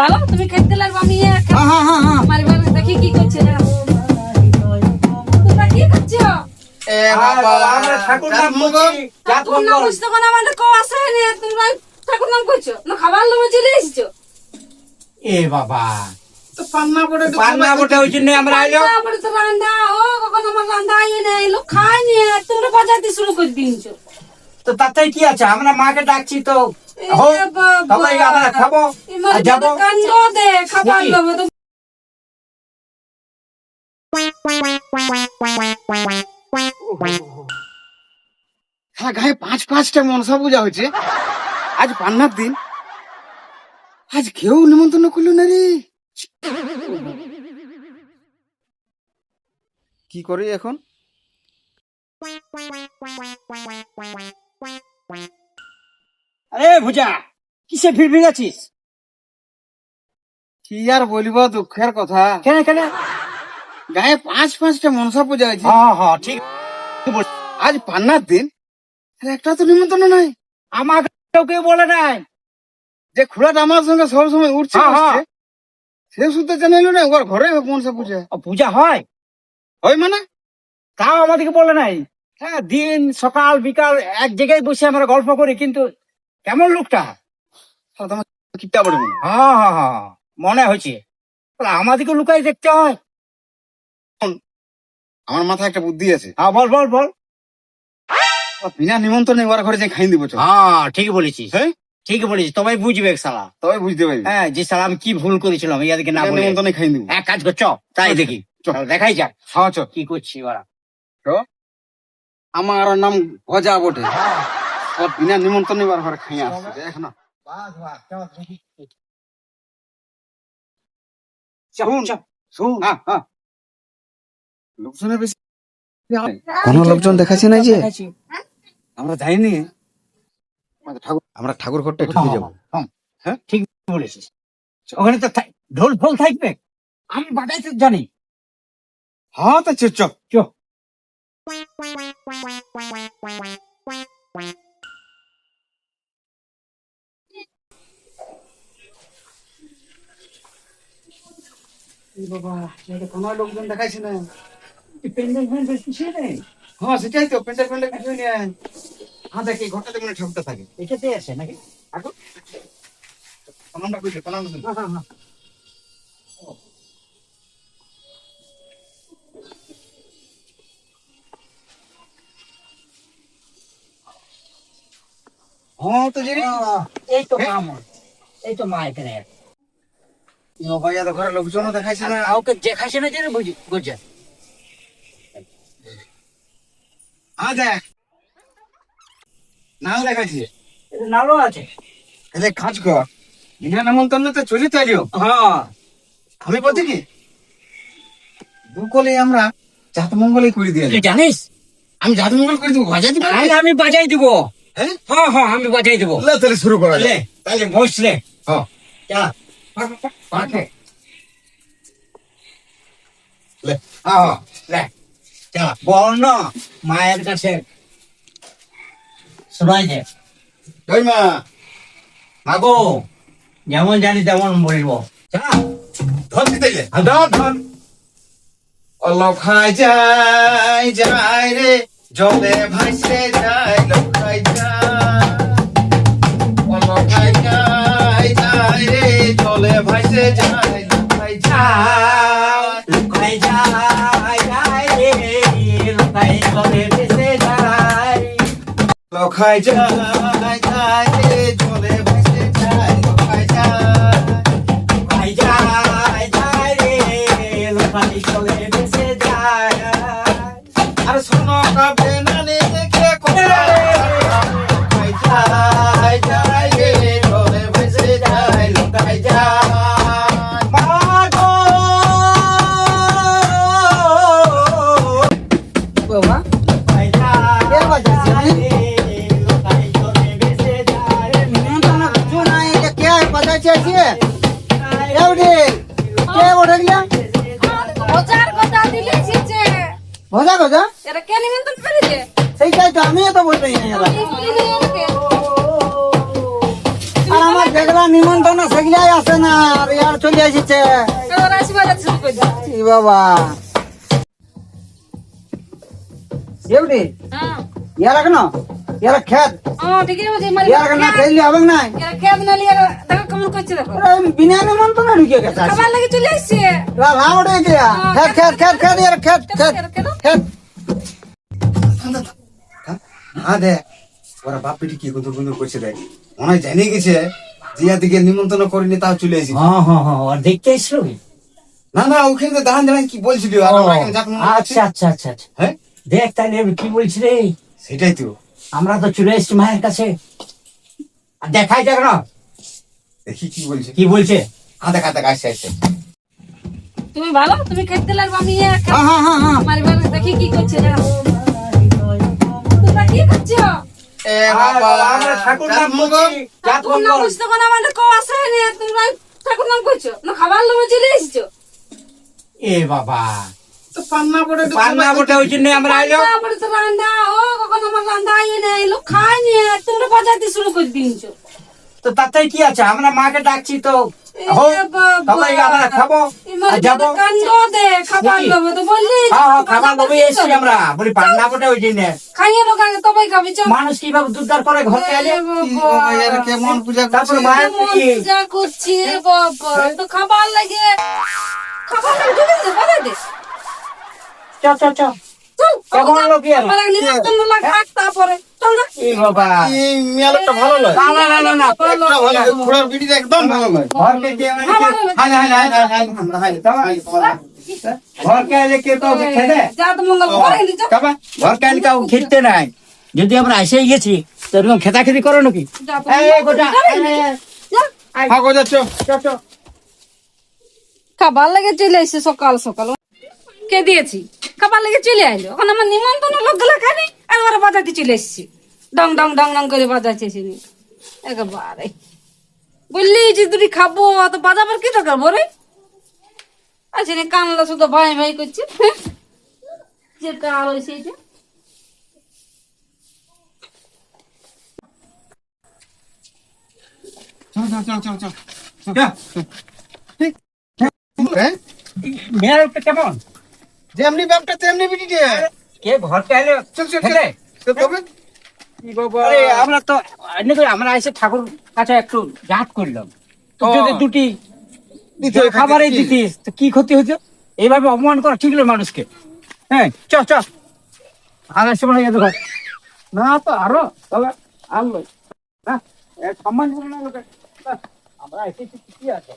ভালো তুমি খেতে লাগবে আমি দেখি কি করছে তোমরা কি করছো ঠাকুর নাম বুঝতে কোন আমাদের কেউ আসে তোমরা ঠাকুর নাম করছো না খাবার লোভে চলে এসেছো এ বাবা পান্না বটে ওই জন্য আমরা আইলো তো রান্না ও কখন আমার রান্না আইয়ে নেই লোক খায়নি তোমরা বাজাতে শুরু করে দিয়েছো তো তাতে কি আছে আমরা মাকে ডাকছি তো তবে আমরা খাবো আর যাবো কান্দ দে খাবার লোভে তো হ্যাঁ গায়ে 5-5টা মনসা পূজা হচ্ছে আজ পান্নার দিন আজ কেউ নিমন্ত্রণ করলো না রে কি করি এখন আরে ভুজা কিসে ফিরবি গেছিস কি আর বলিব দুঃখের কথা কেন কেন গায়ে 5-5টা মনসা পূজা হয়েছে হ্যাঁ ঠিক আজ পান্নার দিন একটা তো নিমন্ত্রণ নাই আমাকে কেউ বলে নাই যে খুড়াটা আমার সঙ্গে সবসময় উঠছে বসছে, সে শুধু জানাইলো না ওর ঘরে মনসা পূজা পূজা হয় হয় মানে তাও আমাদেরকে বলে নাই হ্যাঁ দিন সকাল বিকাল এক জায়গায় বসে আমরা গল্প করি কিন্তু কেমন লোকটা তোমার কিপটা বড় মনে হ্যাঁ মনে হয়েছে আমাদেরকে লুকাই দেখতে হয় আমার মাথায় একটা বুদ্ধি আছে হ্যাঁ বল বল বল বিনা নিমন্ত্রণে ওর ঘরে যে খাই দিব হ্যাঁ ঠিক বলেছিস হ্যাঁ ঠিক বলেছিস তবে বুঝবে শালা তবে বুঝতে পারবি হ্যাঁ যে শালা আমি কি ভুল করেছিলাম ইয়াদেরকে না বলে নিমন্ত্রণে খাই দিব এক কাজ কর চ তাই দেখি দেখাই যাক হ্যাঁ চ কি করছি ওরা আমার নাম গজা বটে ওর বিনা নিমন্ত্রণে ওর ঘরে খাই আসছে দেখ না শুন হ্যাঁ লোকজনের বেশি কোনো লোকজন দেখাচ্ছে না যে আমরা যাইনি আমরা ঠাকুর ঘরটা ঢুকে যাবো হ্যাঁ ঠিক বলেছিস ওখানে তো ঢোল ফোল থাকবে আমি বাজাইতে জানি হ্যাঁ তো চ চ বাবা কোনো লোকজন দেখাচ্ছে না প্যান্ডেল ফ্যান্ডেল কিছু নেই হ্যাঁ সেটাই তো প্যান্ডেল প্যান্ডেল কিছু নেই হ্যাঁ দেখ এই ঘরটাতে মনে ঠাকুরটা থাকে এটাতে আছে নাকি এখন প্রণামটা করছে প্রণাম হ্যাঁ হ্যাঁ তো জিরি এই তো মা এই তো মা এখানে ভাইয়া তো ঘরে লোকজনও দেখাইছে না কাউকে দেখাইছে না যে বুঝছে হ্যাঁ দেখ নাও দেখাইছি নালো আছে এলে কাজ কর বিনা নামন্তন্ন তো চলি তাইলিও হ্যাঁ আমি বলছি কি দুকলে আমরা জাত মঙ্গলই করে দিয়ে তুই জানিস আমি জাত মঙ্গল করে দেবো বাজাই দিব আমি বাজাই দিব হ্যাঁ হ্যাঁ আমি বাজাই দিব তাহলে শুরু করা লে তাহলে বসলে হ্যাঁ চা পাঠে লে হ্যাঁ লে চা বল না মায়ের কাছে শোনাই যে জয় মা মাগো যেমন জানি তেমন বলবো চা ধন দিতে ধন লখাই যায় যায় রে জলে ভাসে যায় লখাই যায় লখাই যায় যায় রে জলে ভাসে যায় লখাই যায় লুকাই যায় যায় রে লুকাই চলে ভেসে যায় লখাই যায় যায় রে জলে ভাসে যায় লখাই যায় লুকাই যায় যায় রে লুকাই চলে ভেসে যায় আর শোনো কাবে নানি দেখে লখাই যায় যায় রে জলে ভাসে যায় লখাই যায় মাগো বাবা লুকাই যায় যায় রে লুকাই চলে ভেসে যায় ওজার কথা দিলে এসেছে ভজা ভজা এরা কে নিমন্ত্রণ করেছে সেইটাই তো আমিও তো বলতে এই বলি নেই আমাকে আর আমার যেগুলা নিমন্ত্রণ সেগুলাই আসে না, আর ইয়ার চলে এসেছে। এবার আসবে শুরু করে দাও। ই বাবা, এমনি হ্যাঁ ইয়ারা কেন, ইয়ারা খেত, ঠিকই বলছি মানে ইয়ারা কেন খেললে হবে না? খেয়ে না লিয়ে দেখো কেমন করছে দেখো বিনা নিমন্ত্রণে ঢুকে গেছে। খাবার লাগে চলে আসছে রাউডে গিয়া খেত খেত খেত খেত ইয়ার খেত খেত কেন খেত। হ্যাঁ দে, ওরা বাপ বেটি কি গুন্দর গুন্দর করছে দেখ, মনে হয় জানিয়ে গেছে জিয়া দিকে নিমন্ত্রণ করিনি, তাও চলে এসেছি। হ্যাঁ হ্যাঁ হ্যাঁ, আর দেখতে এসলো কি? না না, ওখানে তো দাঁড়ান দাঁড়ান কি বলছিল, আর ও, আমরা এখানে যাক মনে হচ্ছে। আচ্ছা আচ্ছা আচ্ছা আচ্ছা। হ্যাঁ দেখ তাইলে কি বলছি রে, সেটাই তো, আমরা তো চলে এসছি মায়ের কাছে, আর দেখাই যাক না দেখি কি বলছে। কি বলছে। আদা কাদা আসছে আসছে। তুমি ভালো তুমি খেতে লাগবে আমি হ্যাঁ হ্যাঁ হ্যাঁ হ্যাঁ। মারিবার দেখি কি করছে দেখো তোমরা কি করছো এ বাবা, আমরা ঠাকুর নাম যাক করছি, যাক ঠাকুর নাম মঙ্গল। বুঝতে কোন আমাদের কেউ আসে নি তোমরা ঠাকুর নাম করছো না খাবার লোভে চলে এসেছো এ বাবা, তো পান্না পড়ে তো পান্না বটে ওই জন্য আমরা আইলো। তারপরে তো রান্না ও কখন আমার রান্না আইয়ে নেই লোক খায় নি তোমরা বাজাতে শুরু করে দিয়েছো তো তাতে কি আছে, আমরা মাকে ডাকছি তো এ হোক, বাবা। সবাই আমরা খাবো আর যাবো। কান্দ দে খাবার নাকি? লোভে তো বললি হ্যাঁ হ্যাঁ, খাবার লোভে এসছি আমরা, বলি পান্না বটে ওই জন্য। খাইয়ে লোক আগে তবাই খাবি চল মানুষ কিভাবে দুর্দার করে ঘরে এলে, কেমন পূজা তারপরে করছে। মায়ের মন কি পূজা করছি বাবা তো খাবার লাগে খাবার লাগে ঢুকে দে বাজাই দে চ চ চ। চল কেমন লোক এর? আমার আগে নিমন্ত্রণ লাগে থাক তারপরে চল না এ বাবা, এই মেলাটা ভালো লাগে। না না না না না, একটা ভালো লাগে, ঘোড়ার বিড়িটা একদম ভালো লাগে। ঘরকে যে মানে হ্যাঁ, কে- ভালো লাগে। High high high high high আমরা হাই ঘরকে এলে কে তো খেতে যা তো মঙ্গল করে দিছ খাবা, ঘরকে এলে কাউ খেতে নাই। যদি আমরা এসেই গেছি তো এরকম খেতা খেতি করো নাকি? যা তো এই গোটা, যা হাগো যাচ্ছ। চ চ। খাবার লাগে চলে এসে সকাল সকাল কে দিয়েছি খাবার লাগে চলে আইলো এখন আমার নিমন্ত্রণ লোকগুলো খানি আর ওরা বাজাতে চলে এসেছি ডং ডং ডং ডং করে বাজাচ্ছে একেবারে বললি যে দুটি খাবো অত বাজাবার কি দরকার বলে আচ্ছা রে কানলা শুধু ভাই ভাই করছে যেটা আর ওই সেইটা চল চল চল চল। হ্যাঁ, মেয়ের একটা কেমন? যেমনি ব্যাপটা তেমনি বিটিতে। কে ঘরকে এলে চল চল খেতে? চল তবে আরে আমরা তো এমনি করে আমরা এসে ঠাকুর কাছে একটু জাত করলাম, তো ও। যদি দুটি দিতে হয়, খাবারই দিতে। দিতিস তো কি ক্ষতি হতো? এইভাবে অপমান করা ঠিক নয় মানুষকে। হ্যাঁ চ চ, আনার সময় গেছে ঘর না তো আরো তবে আনলো না, এ সম্মান করো না লোকে। বাহ, আমরা এসেছি কি আছে।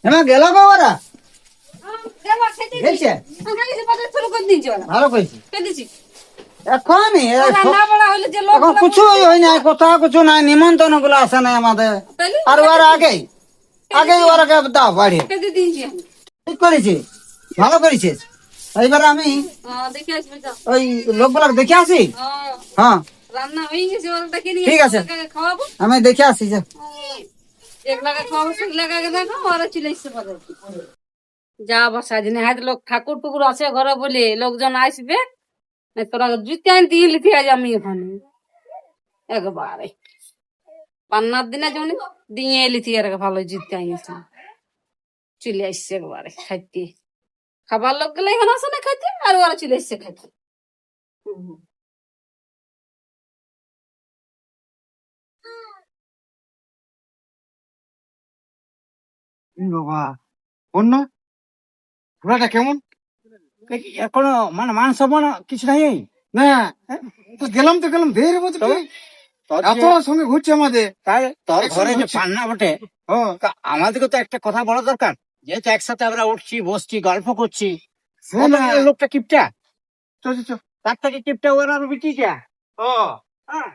হ্যাঁ গেল গো ওরা। গেছে? শুরু করে দিয়েছি ওরা ভালো কইছি। কে দিছি এখনই রান্না বাড়া হইলে যে লোক এখন কিছুই হয় নাই, কথা কিছু নাই, নিমন্ত্রণ গুলো আসে নাই আমাদের। আর ওরা আগেই ওরাকে দাও বাড়িয়ে কে দিয়েছি ঠিক করেছি, ভালো করেছিস। এইবার আমি দেখে আসবে যাও ওই লোকগুলাকে দেখে আসি। হ্যাঁ, হ্যাঁ রান্না হয়ে গেছে ওরা ডেকে নিয়ে ঠিক আছে। এসে খাওয়াবো আমি দেখে আসি যে। এক লাগাকে খাওয়াবো এক লাগাকে দেখো ওরা চলে এসছে বাজারে যা বসা দিনে হাত লোক ঠাকুর টুকুর আছে ঘরে বলে লোকজন আসবে না তোরা জুতে আনতে লিখে আজ আমি ওখানে একবারে পান্নার দিনে যেমন দিয়ে লিখি আর ভালো জুতে আনিয়েছে চলে আসছে একবারে খাইতে খাবার লোক গেলে এখানে আসে না খাইতে আর ওরা চলে এসছে খাইতে বাবা অন্য ঘোড়াটা কেমন? এখনো মানে মান সম্মান কিছু নাই। না তো গেলাম ধীরে বলতে এত সঙ্গে ঘুরছে আমাদের। তাই তোর একশো ঘরে যে হচ্ছে। পান্না বটে, ও তা আমাদেরকে তো একটা কথা বলা দরকার, যেহেতু একসাথে আমরা উঠছি বসছি গল্প করছি। সে না। লোকটা কিপটা, চল চল চল। তার থেকে কিপটা ওর আর বিটিটা। ও হ্যাঁ